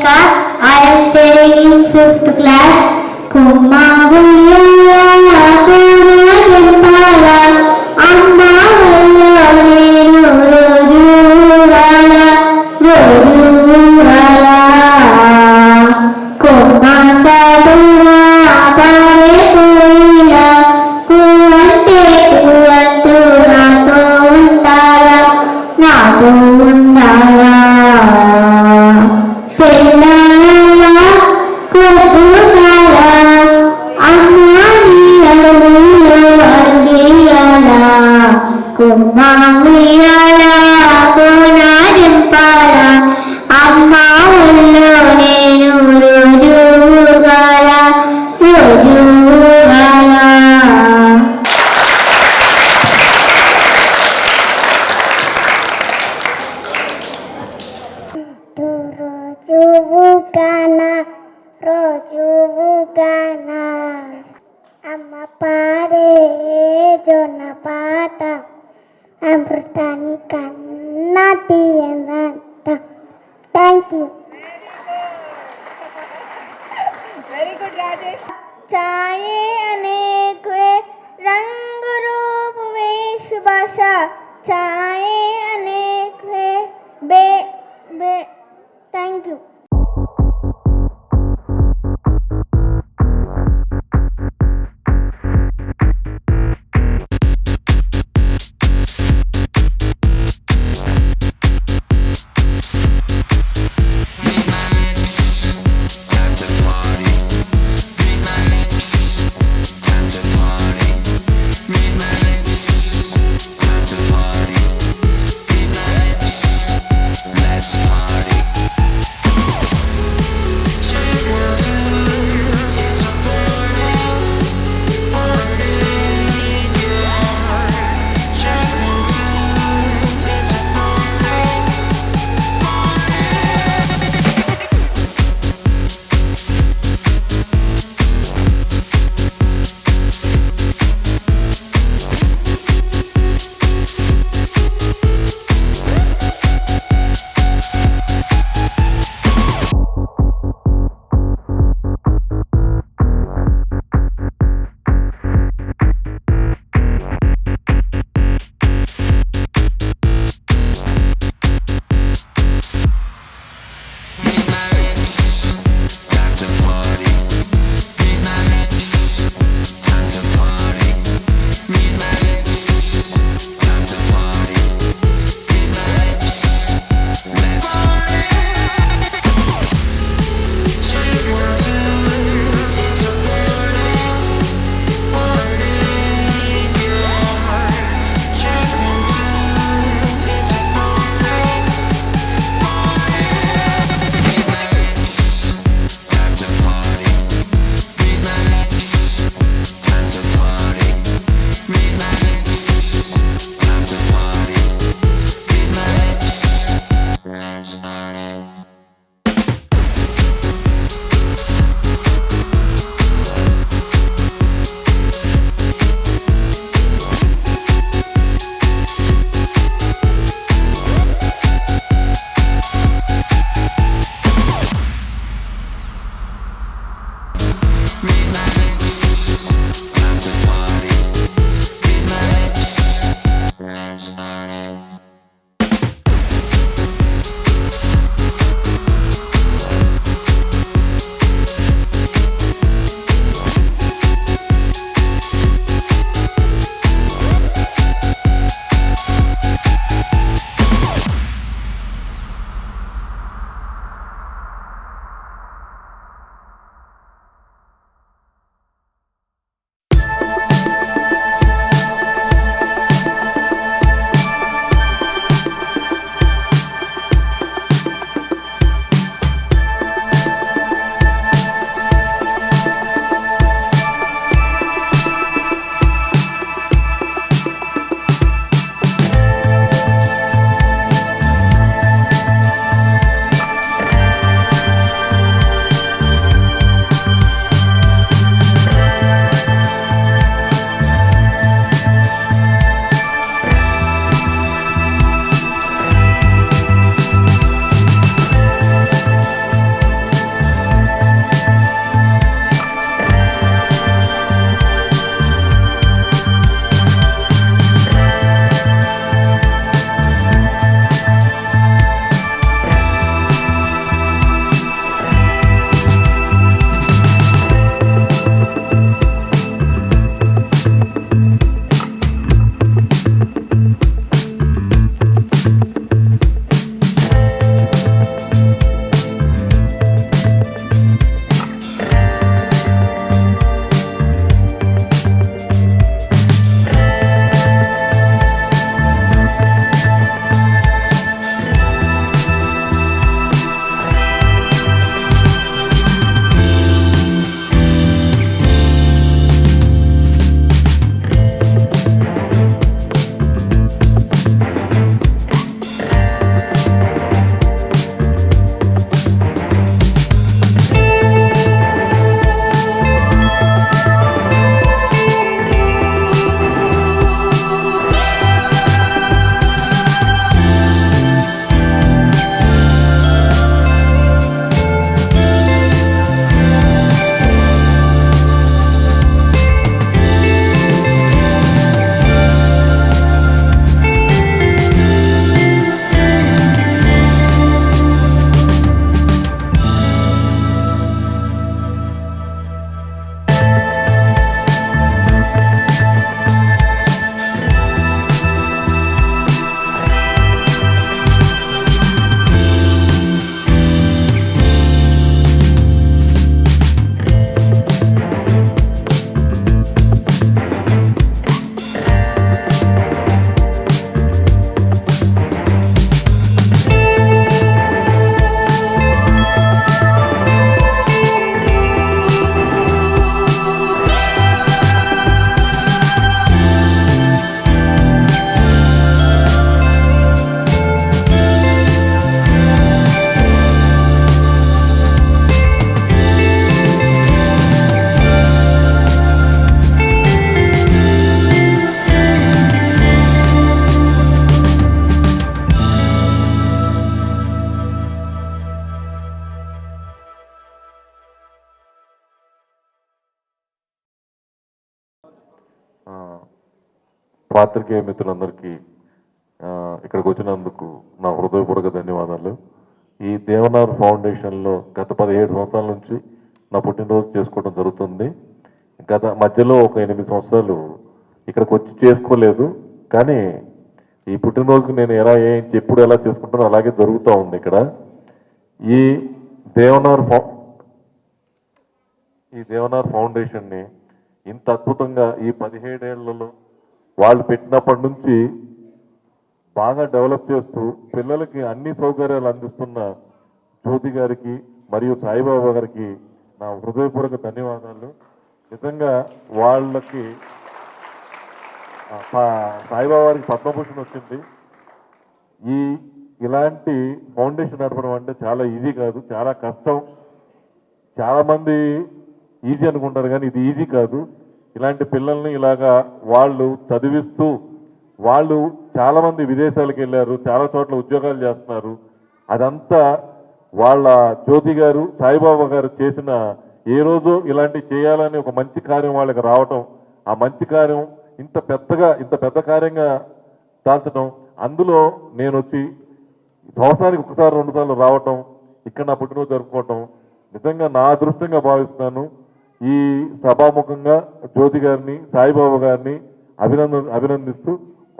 Monica. I am studying in 5th class. Kumma uyyala kuna jempala amma valla nenu roju ugala kumma saduna pare koila kuante kuantu nato undala nato undala పిల్లల కుసుతాల అమ్మాయి అడుగులో అడియాల కుమ్మామియాల కోనారింపాల అమ్మ ఊళ్ళో నేను రోజుగాల రోజుగాల. రోజుగానా అమ్మ పాడే జొన్న పాట అమృతాన్ని కన్నా తీయనంత. Thank you. Very good Rajesh. चाहे अनेक वे रंग रूप वेश भाषा चाहे अनेक वे बे बे. Thank you. Let's party. పాత్రికేయ మిత్రులందరికీ ఇక్కడికి వచ్చినందుకు నా హృదయపూర్వక ధన్యవాదాలు. ఈ దేవనార్ ఫౌండేషన్లో గత 17 సంవత్సరాల నుంచి నా పుట్టినరోజు చేసుకోవడం జరుగుతుంది. గత మధ్యలో ఒక 8 సంవత్సరాలు ఇక్కడికి వచ్చి చేసుకోలేదు, కానీ ఈ పుట్టినరోజుకు నేను ఎప్పుడు ఎలా చేసుకుంటానో అలాగే జరుగుతూ ఉంది. ఇక్కడ ఈ దేవనార్ ఫౌండేషన్ని ఇంత అద్భుతంగా ఈ 17 ఏళ్లలో వాళ్ళు పెట్టినప్పటి నుంచి బాగా డెవలప్ చేస్తూ పిల్లలకి అన్ని సౌకర్యాలు అందిస్తున్న జ్యోతి గారికి మరియు సాయిబాబా గారికి నా హృదయపూర్వక ధన్యవాదాలు. నిజంగా వాళ్ళకి సాయిబాబా గారికి పద్మభూషణ్ వచ్చింది. ఇలాంటి ఫౌండేషన్ నడపడం అంటే చాలా ఈజీ కాదు, చాలా కష్టం. చాలామంది ఈజీ అనుకుంటారు, కానీ ఇది ఈజీ కాదు. ఇలాంటి పిల్లల్ని ఇలాగా వాళ్ళు చదివిస్తూ, వాళ్ళు చాలామంది విదేశాలకు వెళ్ళారు, చాలా చోట్ల ఉద్యోగాలు చేస్తున్నారు. అదంతా వాళ్ళ జ్యోతి గారు సాయిబాబా గారు చేసిన ఏ రోజు ఇలాంటివి చేయాలని ఒక మంచి కార్యం వాళ్ళకి రావటం, ఆ మంచి కార్యం ఇంత పెద్ద కార్యంగా దాల్చడం, అందులో నేను వచ్చి సంవత్సరానికి 1-2 సార్లు రావటం, ఇక్కడ నా పుట్టినరోజు జరుపుకోవటం నిజంగా నా అదృష్టంగా భావిస్తున్నాను. ఈ సభాముఖంగా జ్యోతి గారిని సాయిబాబా గారిని అభినందిస్తూ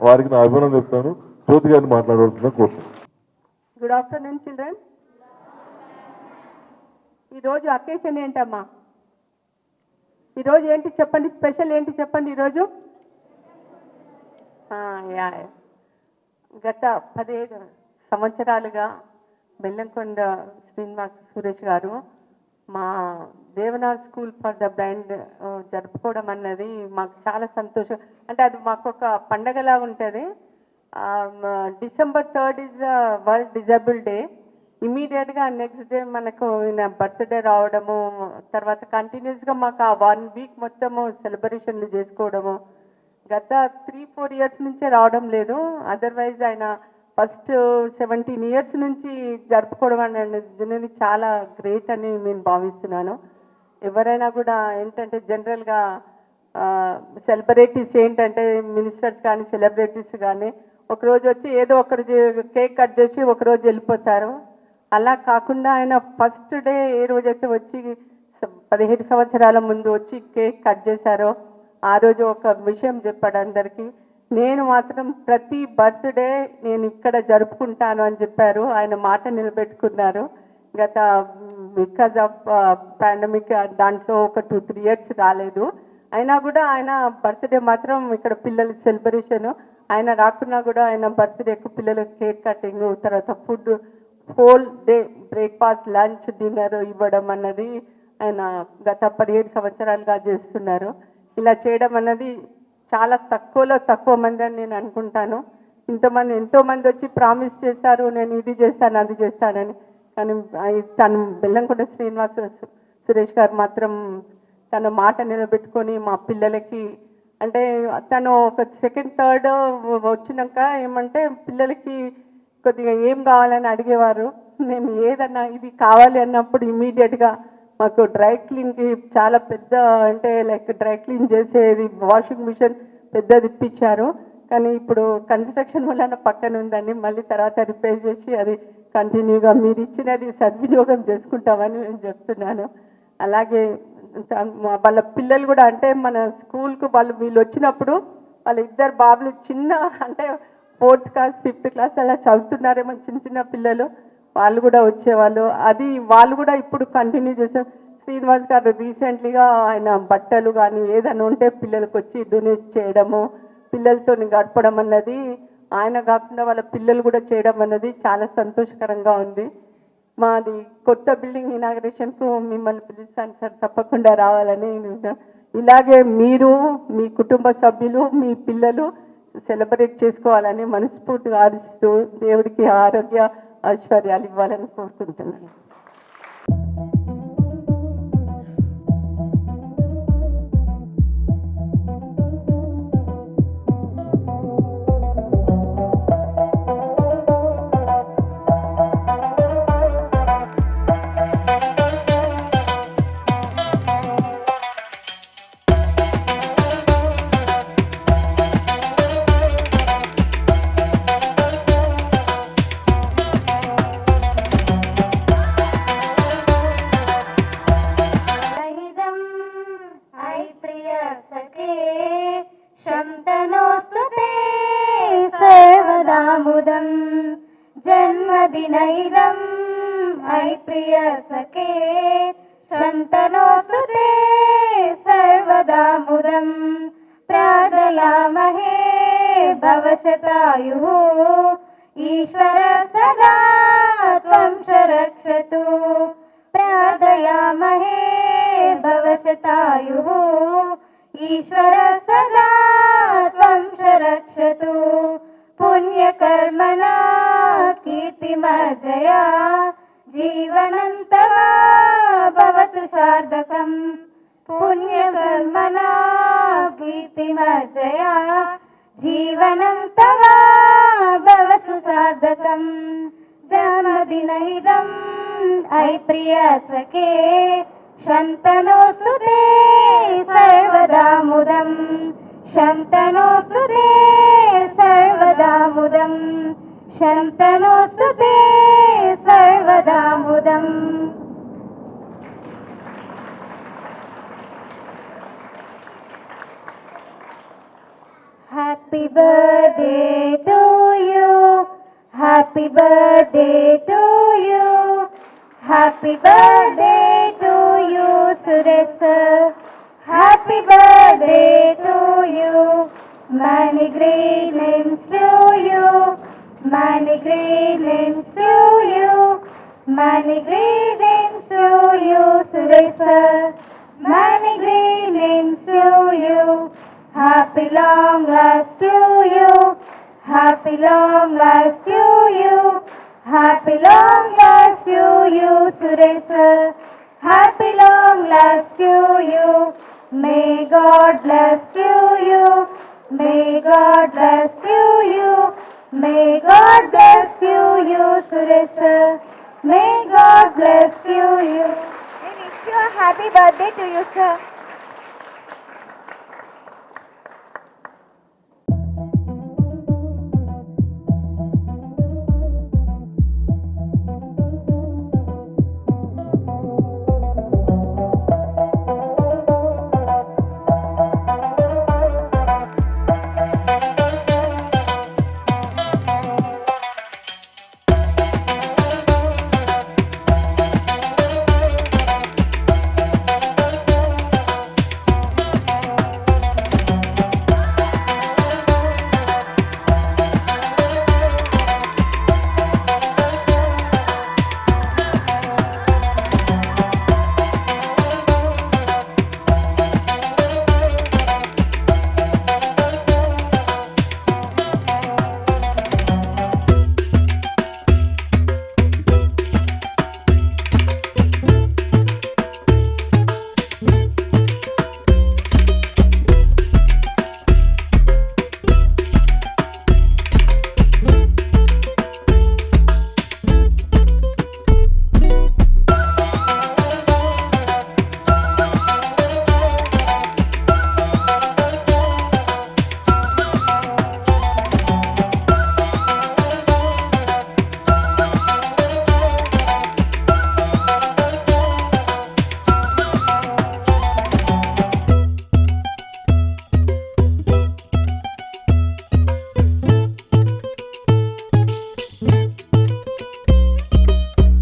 వారికి నా అభినందన చెప్తాను. జ్యోతి గారిని మాట్లాడవలసిందిగా కోరుతున్నాను. Good afternoon children. ఈరోజు అకేషన్ ఏంటమ్మా? ఈరోజు ఏంటి చెప్పండి, స్పెషల్ ఏంటి చెప్పండి ఈరోజు? గత 17 సంవత్సరాలుగా బెల్లంకొండ శ్రీనివాస సురేష్ గారు మా Devnar school for the blind జరుపుకోవడం అన్నది మాకు చాలా సంతోషం. అంటే అది మాకు ఒక పండగలా ఉంటుంది. December 3rd is the world disable day. ఇమీడియట్గా నెక్స్ట్ డే మనకు ఈయన బర్త్డే రావడము, తర్వాత కంటిన్యూస్గా మాకు ఆ 1 వీక్ మొత్తము సెలబ్రేషన్లు చేసుకోవడము గత 3-4 ఇయర్స్ నుంచే రావడం లేదు. అదర్వైజ్ ఆయన ఫస్ట్ 17 ఇయర్స్ నుంచి జరుపుకోవడం అనేది చాలా గ్రేట్ అని నేను భావిస్తున్నాను. ఎవరైనా కూడా ఏంటంటే జనరల్గా సెలబ్రిటీస్ ఏంటంటే మినిస్టర్స్ కానీ సెలబ్రిటీస్ కానీ ఒకరోజు వచ్చి ఏదో ఒకరు కేక్ కట్ చేసి ఒకరోజు వెళ్ళిపోతారు. అలా కాకుండా ఆయన ఫస్ట్ డే ఏ రోజైతే వచ్చి 17 సంవత్సరాల ముందు వచ్చి కేక్ కట్ చేశారో ఆ రోజు ఒక విషయం చెప్పాడు అందరికీ. నేను మాత్రం ప్రతి బర్త్డే నేను ఇక్కడ జరుపుకుంటాను అని చెప్పారు. ఆయన మాట నిలబెట్టుకున్నారు. గత బికాజ్ ఆఫ్ పాండమిక్ దాంట్లో ఒక 2-3 ఇయర్స్ రాలేదు. అయినా కూడా ఆయన బర్త్డే మాత్రం ఇక్కడ పిల్లల సెలబ్రేషన్, ఆయన రాకున్నా కూడా ఆయన బర్త్డేకు పిల్లలకు కేక్ కటింగ్, తర్వాత food whole day breakfast lunch dinner ఇవ్వడం అన్నది ఆయన గత 17 సంవత్సరాలుగా చేస్తున్నారు. ఇలా చేయడం అన్నది చాలా తక్కువ మంది అని నేను అనుకుంటాను. ఎంతోమంది వచ్చి ప్రామిస్ చేస్తారు, నేను ఇది చేస్తాను అది చేస్తానని. కానీ తను బెల్లంకొండ శ్రీనివాస సురేష్ గారు మాత్రం తన మాట నిలబెట్టుకొని మా పిల్లలకి అంటే తను ఒక 2nd, 3rd వచ్చినాక ఏమంటే పిల్లలకి కొద్దిగా ఏం కావాలని అడిగేవారు. మేము ఏదన్నా ఇది కావాలి అన్నప్పుడు ఇమీడియట్గా మాకు డ్రై క్లీన్కి చాలా పెద్ద అంటే లైక్ డ్రై క్లీన్ చేసేది వాషింగ్ మిషన్ పెద్దది ఇప్పించారు. కానీ ఇప్పుడు కన్స్ట్రక్షన్ వలన పక్కన ఉందండి, మళ్ళీ తర్వాత రిపేర్ చేసి అది కంటిన్యూగా మీరు ఇచ్చినది సద్వినియోగం చేసుకుంటామని నేను చెప్తున్నాను. అలాగే వాళ్ళ పిల్లలు కూడా అంటే మన స్కూల్కు వీళ్ళు వచ్చినప్పుడు వాళ్ళ 2 బాబులు చిన్న అంటే 4th క్లాస్ 5th క్లాస్ అలా చదువుతున్నారేమో చిన్న పిల్లలు, వాళ్ళు కూడా వచ్చేవాళ్ళు. అది వాళ్ళు కూడా ఇప్పుడు కంటిన్యూ చేశారు. శ్రీనివాస్ గారు రీసెంట్లీగా ఆయన బట్టలు కానీ ఏదైనా ఉంటే పిల్లలకు వచ్చి డొనేట్ చేయడము, పిల్లలతో గడపడం అన్నది ఆయన కాకుండా వాళ్ళ పిల్లలు కూడా చేయడం అన్నది చాలా సంతోషకరంగా ఉంది. మాది కొత్త బిల్డింగ్ ఇనాగరేషన్కు మిమ్మల్ని పిలుస్తాను సార్, తప్పకుండా రావాలని. ఇలాగే మీరు మీ కుటుంబ సభ్యులు మీ పిల్లలు సెలబ్రేట్ చేసుకోవాలని మనస్ఫూర్తిగా ఆశిస్తూ దేవుడికి ఆరోగ్య ఐశ్వర్యాలు ఇవ్వాలని కోరుకుంటున్నాను. जन्मदिनैदम् अयि प्रिय सखे शन्तनोऽस्तु ते सर्वदा मुदम् प्रार्थयामहे भवशतायुः ईश्वर सदा त्वं च रक्षतु प्रार्थयामहे भवशतायुः ईश्वर सदा त्वं च रक्षतु पुण्यकर्मणा कीर्तिमर्जया जीवनं भवतु सार्थकम् पुण्यकर्मणा कीर्तिमर्जया जीवनं तव भवतु सार्थकम् जन्मदिनमिदम् अयि प्रिय सखे शन्तनोऽस्तु ते सर्वदा मुदम् शन्तनोऽस्तु ते सर्वदा मुदम् शन्तनोऽस्तु ते सर्वदा मुदम् Happy birthday to you. Happy birthday to you. Happy birthday to you, Suresh sir. Happy birthday to you. Many greetings to you. Many greetings to you. Many greetings to you, Suresh sir. Many greetings to you. Happy long life to you. Happy long life to you. Happy long life to you, Suresh sir. Happy long life to you. May God bless you. May God bless you. May God bless you, Suresh sir. May God bless you. We wish you a happy birthday to you, sir.